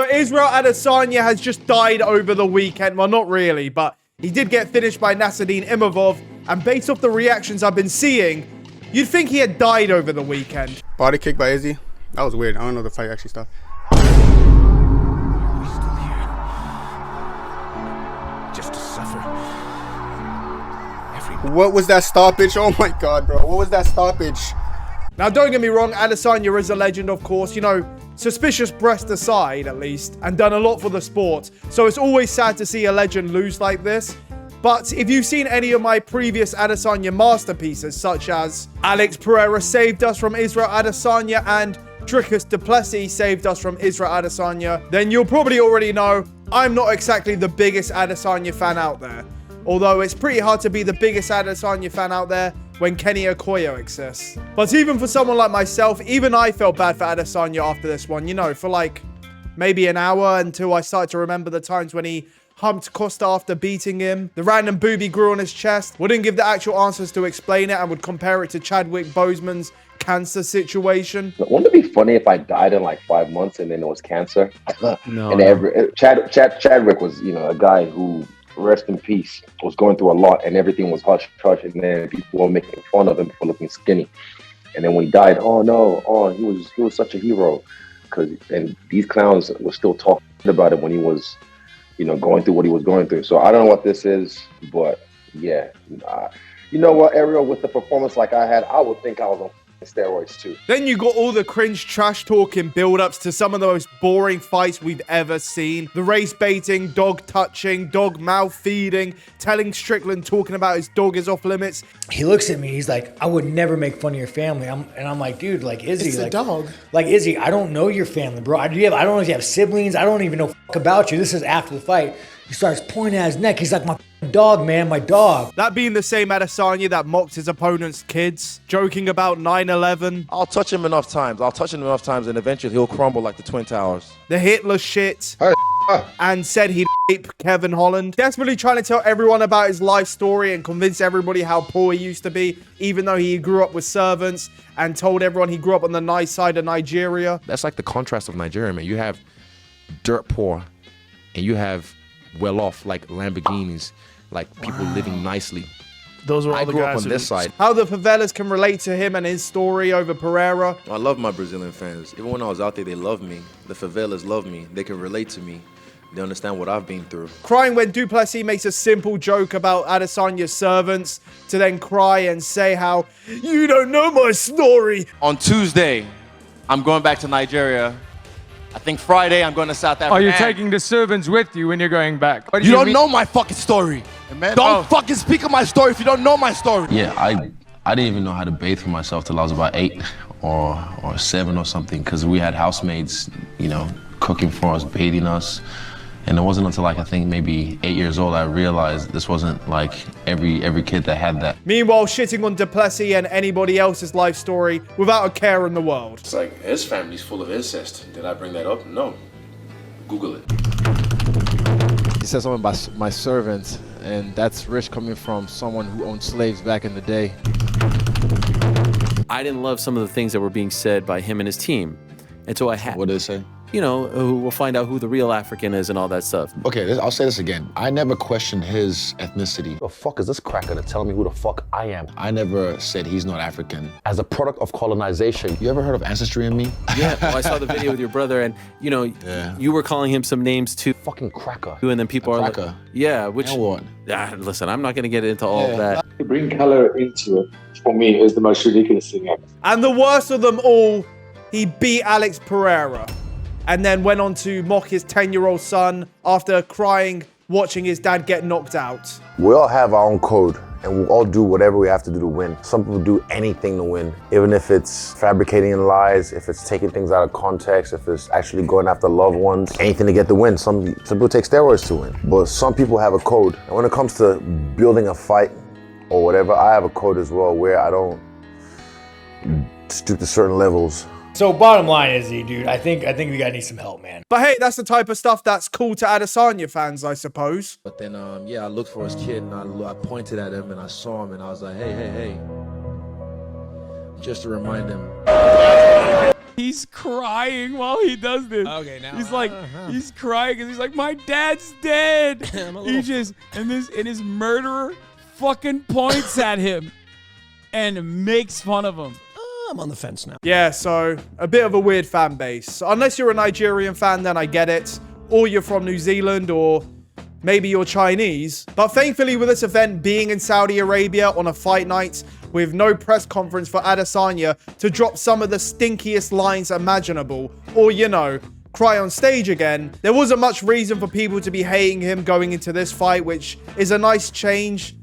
So Israel Adesanya has just died over the weekend. Well, not really, but he did get finished by Nasruddin Imavov. And based off the reactions I've been seeing, you'd think he had died over the weekend. Body kick by Izzy. That was weird. I don't know the fight actually stopped. Just to suffer. What was that stoppage? Oh my God, bro. What was that stoppage? Now, don't get me wrong, Adesanya is a legend, of course. You know, suspicious breast aside, at least, and done a lot for the sport. So it's always sad to see a legend lose like this. But if you've seen any of my previous Adesanya masterpieces, such as Alex Pereira saved us from Israel Adesanya and Dricus du Plessis saved us from Israel Adesanya, then you'll probably already know I'm not exactly the biggest Adesanya fan out there. Although it's pretty hard to be the biggest Adesanya fan out there when Kenny Okoye exists. But even for someone like myself, even I felt bad for Adesanya after this one, you know, for like maybe an hour until I started to remember the times when he humped Costa after beating him. The random booby grew on his chest. Wouldn't give the actual answers to explain it and would compare it to Chadwick Boseman's cancer situation. Wouldn't it be funny if I died in like 5 months and then it was cancer? No. And Chadwick was, you know, a guy who, rest in peace, was going through a lot and everything was hush hush, and then people were making fun of him for looking skinny. And then when he died, oh no, he was such a hero, and these clowns were still talking about it when he was, you know, going through what he was going through. So I don't know what this is, but yeah, you know what, Ariel, with the performance like I had, I would think I was on steroids too. Then you got all the cringe trash talking build-ups to some of the most boring fights we've ever seen. The race baiting, dog touching, dog mouth feeding, telling Strickland talking about his dog is off limits. He looks at me, he's like, I would never make fun of your family. I'm like, dude, like, Izzy, It's like, a dog. Like, Izzy, I don't know your family, bro. I don't know if you have siblings. I don't even know about you. This is after the fight. He starts pointing at his neck. He's like, my dog, man, my dog. That being the same Adesanya that mocked his opponent's kids, joking about 9/11. I'll touch him enough times. And eventually he'll crumble like the Twin Towers. The Hitler shit. And said he'd rape Kevin Holland. Desperately trying to tell everyone about his life story and convince everybody how poor he used to be, even though he grew up with servants, and told everyone he grew up on the nice side of Nigeria. That's like the contrast of Nigeria, man. You have dirt poor, and you have well-off, like Lamborghinis, like people living nicely. Those were all I the grew up guys on this side. How the favelas can relate to him and his story over Pereira. I love my Brazilian fans. Even when I was out there, they love me. The favelas love me. They can relate to me. They understand what I've been through. Crying when du Plessis makes a simple joke about Adesanya's servants, to then cry and say how, you don't know my story. On Tuesday, I'm going back to Nigeria. I think Friday, I'm going to South Africa. Are you taking the servants with you when you're going back? You don't know my fucking story. Don't fucking speak of my story if you don't know my story. Yeah, I didn't even know how to bathe for myself till I was about 8 or 7 or something, because we had housemates, you know, cooking for us, bathing us. And it wasn't until like, I think maybe 8 years old, I realized this wasn't like every kid that had that. Meanwhile, shitting on du Plessis and anybody else's life story without a care in the world. It's like his family's full of incest. Did I bring that up? No. Google it. He said something about my servants, and that's rich coming from someone who owned slaves back in the day. I didn't love some of the things that were being said by him and his team. And so I had... What did it say? You know, we'll find out who the real African is and all that stuff. Okay, I'll say this again. I never questioned his ethnicity. Who the fuck is this cracker to tell me who the fuck I am? I never said he's not African. As a product of colonization. You ever heard of Ancestry in Me? Yeah, well, I saw the video with your brother, and, you know, you were calling him some names too. Fucking cracker. And then people are cracker. like, yeah, which... And what? Listen, I'm not going to get into all of that. To bring color into it, for me, is the most ridiculous thing ever. And the worst of them all, he beat Alex Pereira. And then went on to mock his 10-year-old son after crying, watching his dad get knocked out. We all have our own code, and we'll all do whatever we have to do to win. Some people do anything to win, even if it's fabricating lies, if it's taking things out of context, if it's actually going after loved ones, anything to get the win. Some people take steroids to win, but some people have a code. And when it comes to building a fight or whatever, I have a code as well where I don't stoop to certain levels. So bottom line is, dude, I think we gotta need some help, man. But hey, that's the type of stuff that's cool to Adesanya fans, I suppose. But then, yeah, I looked for his kid, and I pointed at him, and I saw him, and I was like, hey, just to remind him. He's crying while he does this. Okay, now he's like, he's crying because he's like, my dad's dead. He just and his murderer fucking points at him and makes fun of him. I'm on the fence now. Yeah, so a bit of a weird fan base. Unless you're a Nigerian fan, then I get it. Or you're from New Zealand, or maybe you're Chinese. But thankfully, with this event being in Saudi Arabia on a fight night, with no press conference for Adesanya to drop some of the stinkiest lines imaginable, or, you know, cry on stage again, there wasn't much reason for people to be hating him going into this fight, which is a nice change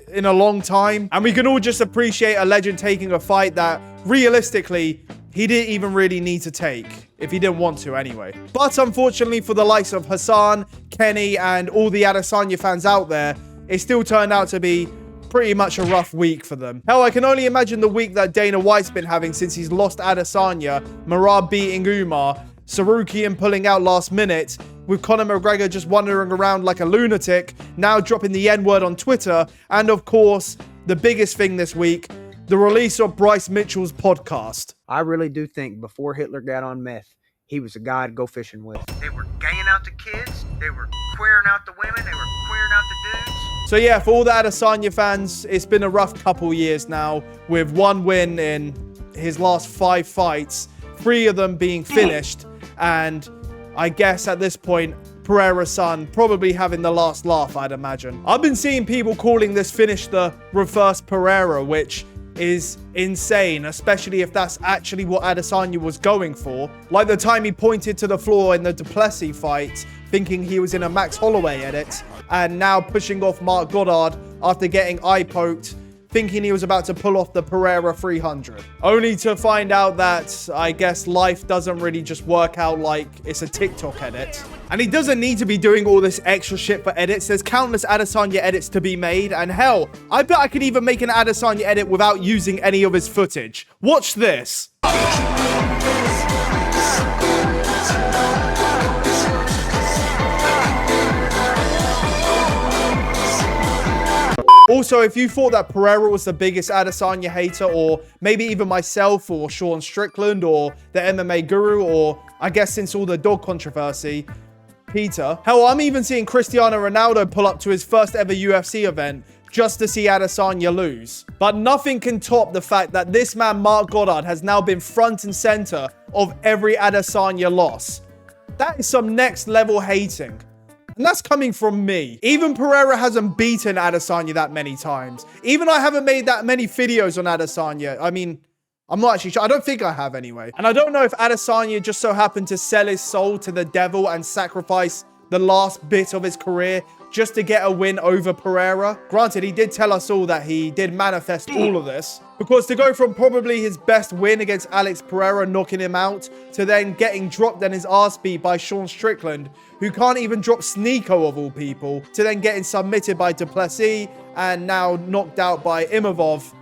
in a long time. And we can all just appreciate a legend taking a fight that, realistically, he didn't even really need to take, if he didn't want to anyway. But unfortunately for the likes of Hassan, Kenny, and all the Adesanya fans out there, it still turned out to be pretty much a rough week for them. Hell, I can only imagine the week that Dana White's been having since he's lost Adesanya, Merab beating Umar, Sarukian pulling out last minute, with Conor McGregor just wandering around like a lunatic, now dropping the N-word on Twitter, and of course, the biggest thing this week, the release of Bryce Mitchell's podcast. I really do think before Hitler got on meth, he was a guy to go fishing with. They were gaying out the kids, they were queering out the women, they were queering out the dudes. So yeah, for all the Adesanya fans, it's been a rough couple years now, with one win in his last 5 fights, 3 of them being finished, and I guess at this point, Pereira's son probably having the last laugh, I'd imagine. I've been seeing people calling this finish the reverse Pereira, which is insane, especially if that's actually what Adesanya was going for. Like the time he pointed to the floor in the Duplessis fight, thinking he was in a Max Holloway edit, and now pushing off Mark Goddard after getting eye-poked, thinking he was about to pull off the Pereira 300. Only to find out that, I guess, life doesn't really just work out like it's a TikTok edit. And he doesn't need to be doing all this extra shit for edits. There's countless Adesanya edits to be made. And hell, I bet I could even make an Adesanya edit without using any of his footage. Watch this. Also, if you thought that Pereira was the biggest Adesanya hater, or maybe even myself, or Sean Strickland, or the MMA guru, or I guess since all the dog controversy, Peter. Hell, I'm even seeing Cristiano Ronaldo pull up to his first ever UFC event just to see Adesanya lose. But nothing can top the fact that this man, Mark Goddard, has now been front and center of every Adesanya loss. That is some next level hating. And that's coming from me. Even Pereira hasn't beaten Adesanya that many times. Even I haven't made that many videos on Adesanya. I mean, I'm not actually sure. I don't think I have anyway. And I don't know if Adesanya just so happened to sell his soul to the devil and sacrifice the last bit of his career just to get a win over Pereira. Granted, he did tell us all that he did manifest all of this. Because to go from probably his best win against Alex Pereira, knocking him out, to then getting dropped and his ass beat by Sean Strickland, who can't even drop Sneeko of all people, to then getting submitted by Duplessis and now knocked out by Imavov,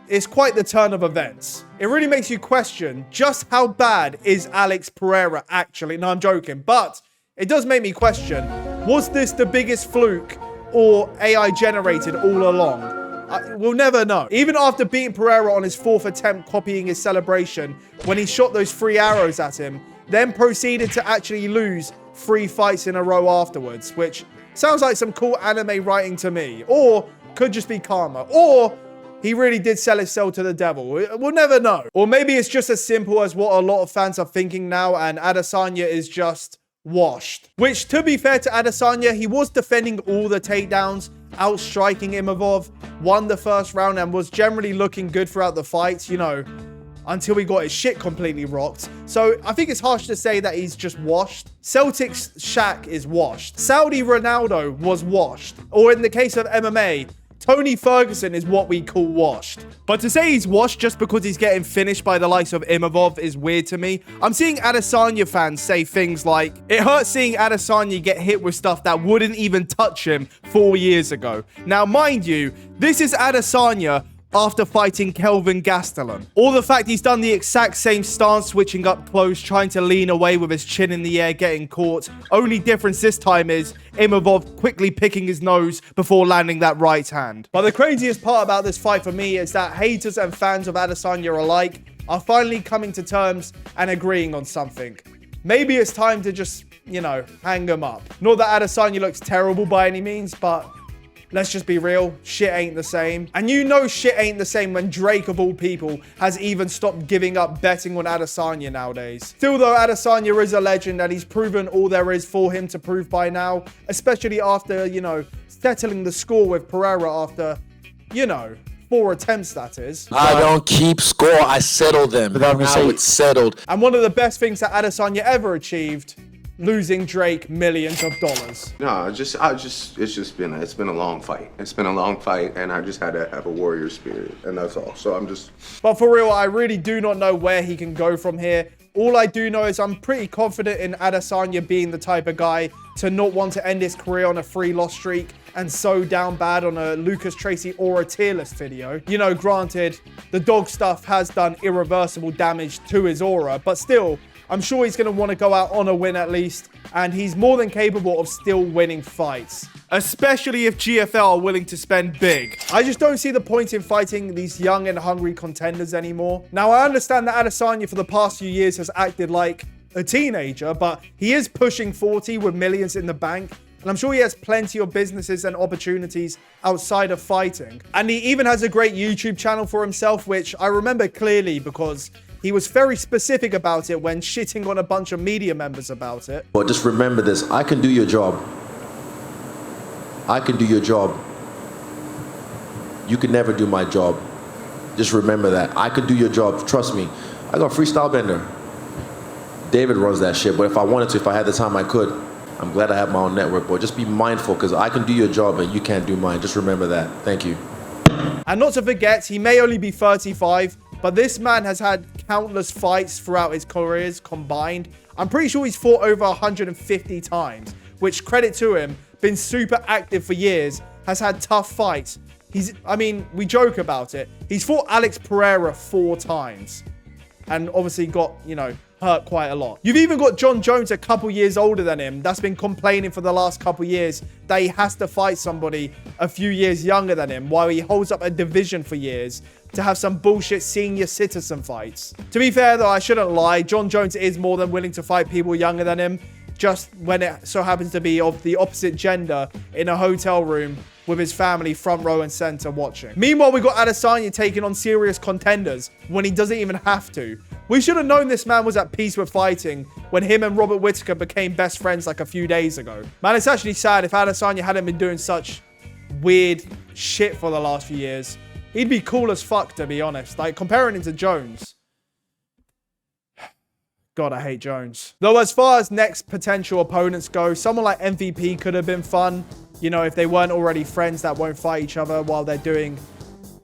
it's quite the turn of events. It really makes you question just how bad is Alex Pereira actually. No, I'm joking, but it does make me question, was this the biggest fluke or AI generated all along? We'll never know. Even after beating Pereira on his 4th attempt copying his celebration, when he shot those 3 arrows at him, then proceeded to actually lose 3 fights in a row afterwards, which sounds like some cool anime writing to me, or could just be karma, or he really did sell his soul to the devil. We'll never know. Or maybe it's just as simple as what a lot of fans are thinking now, and Adesanya is just washed. Which, to be fair to Adesanya, he was defending all the takedowns, outstriking Imavov, won the first round, and was generally looking good throughout the fights, you know, until he got his shit completely rocked. So I think it's harsh to say that he's just washed. Celtic's Shaq is washed. Saudi Ronaldo was washed. Or in the case of MMA, Tony Ferguson is what we call washed. But to say he's washed just because he's getting finished by the likes of Imavov is weird to me. I'm seeing Adesanya fans say things like, it hurts seeing Adesanya get hit with stuff that wouldn't even touch him 4 years ago. Now, mind you, this is Adesanya after fighting Kelvin Gastelum. Or the fact he's done the exact same stance, switching up close, trying to lean away with his chin in the air, getting caught. Only difference this time is Imavov quickly picking his nose before landing that right hand. But the craziest part about this fight for me is that haters and fans of Adesanya alike are finally coming to terms and agreeing on something. Maybe it's time to just, you know, hang them up. Not that Adesanya looks terrible by any means, but let's just be real, shit ain't the same. And you know shit ain't the same when Drake, of all people, has even stopped giving up betting on Adesanya nowadays. Still though, Adesanya is a legend and he's proven all there is for him to prove by now, especially after, you know, settling the score with Pereira after, you know, 4 attempts, that is. I don't keep score, I settle them. Now it's settled. And one of the best things that Adesanya ever achieved, losing Drake millions of dollars. No, it's been a long fight. It's been a long fight, and I just had to have a warrior spirit, and that's all. So I'm just. But for real, I really do not know where he can go from here. All I do know is I'm pretty confident in Adesanya being the type of guy to not want to end his career on a 3-loss streak and so down bad on a Lucas Tracy or a tier list video. You know, granted, the dog stuff has done irreversible damage to his aura, but still, I'm sure he's going to want to go out on a win at least, and he's more than capable of still winning fights. Especially if GFL are willing to spend big. I just don't see the point in fighting these young and hungry contenders anymore. Now, I understand that Adesanya for the past few years has acted like a teenager, but he is pushing 40 with millions in the bank. And I'm sure he has plenty of businesses and opportunities outside of fighting. And he even has a great YouTube channel for himself, which I remember clearly because he was very specific about it when shitting on a bunch of media members about it. But just remember this, I can do your job. I can do your job. You can never do my job. Just remember that. I could do your job, trust me. I got freestyle bender. David runs that shit, but if I wanted to, if I had the time, I could. I'm glad I have my own network, but just be mindful because I can do your job and you can't do mine. Just remember that. Thank you. And not to forget, he may only be 35, but this man has had countless fights throughout his careers combined. I'm pretty sure he's fought over 150 times, which, credit to him, been super active for years, has had tough fights. I mean, we joke about it. He's fought Alex Pereira 4 times and obviously got, you know, hurt quite a lot. You've even got John Jones, a couple years older than him, that's been complaining for the last couple years that he has to fight somebody a few years younger than him while he holds up a division for years to have some bullshit senior citizen fights. To be fair though, I shouldn't lie, John Jones is more than willing to fight people younger than him, just when it so happens to be of the opposite gender in a hotel room with his family front row and center watching. Meanwhile, we got Adesanya taking on serious contenders when he doesn't even have to. We should have known this man was at peace with fighting when him and Robert Whittaker became best friends like a few days ago. Man, it's actually sad if Adesanya hadn't been doing such weird shit for the last few years. He'd be cool as fuck, to be honest. Like, comparing him to Jones. God, I hate Jones. Though as far as next potential opponents go, someone like MVP could have been fun. You know, if they weren't already friends that won't fight each other while they're doing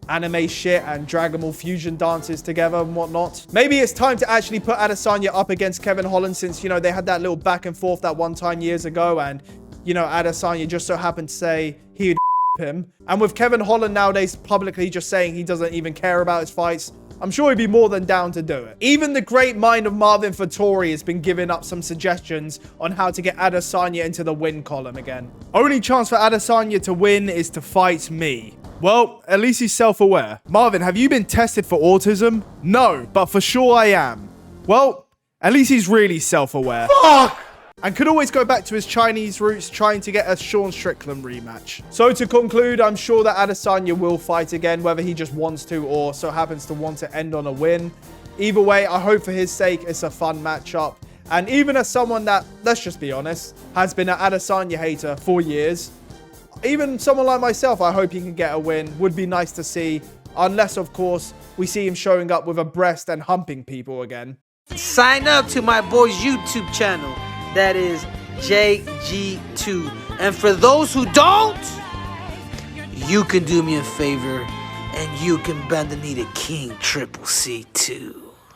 anime shit and Dragon Ball fusion dances together and whatnot. Maybe it's time to actually put Adesanya up against Kevin Holland since, you know, they had that little back and forth that one time years ago and, you know, Adesanya just so happened to say he'd him. And with Kevin Holland nowadays publicly just saying he doesn't even care about his fights, I'm sure he'd be more than down to do it. Even the great mind of Marvin Vettori has been giving up some suggestions on how to get Adesanya into the win column again. Only chance for Adesanya to win is to fight me. Well, at least he's self-aware. Marvin, have you been tested for autism? No, but for sure I am. Well, at least he's really self-aware. Fuck! And could always go back to his Chinese roots trying to get a Sean Strickland rematch. So to conclude, I'm sure that Adesanya will fight again, whether he just wants to or so happens to want to end on a win. Either way, I hope for his sake it's a fun matchup. And even as someone that, let's just be honest, has been an Adesanya hater for years, even someone like myself, I hope he can get a win. Would be nice to see, unless, of course, we see him showing up with a breast and humping people again. Sign up to my boy's YouTube channel. That is JG2. And for those who don't, you can do me a favor and you can bend the knee to King Triple C too.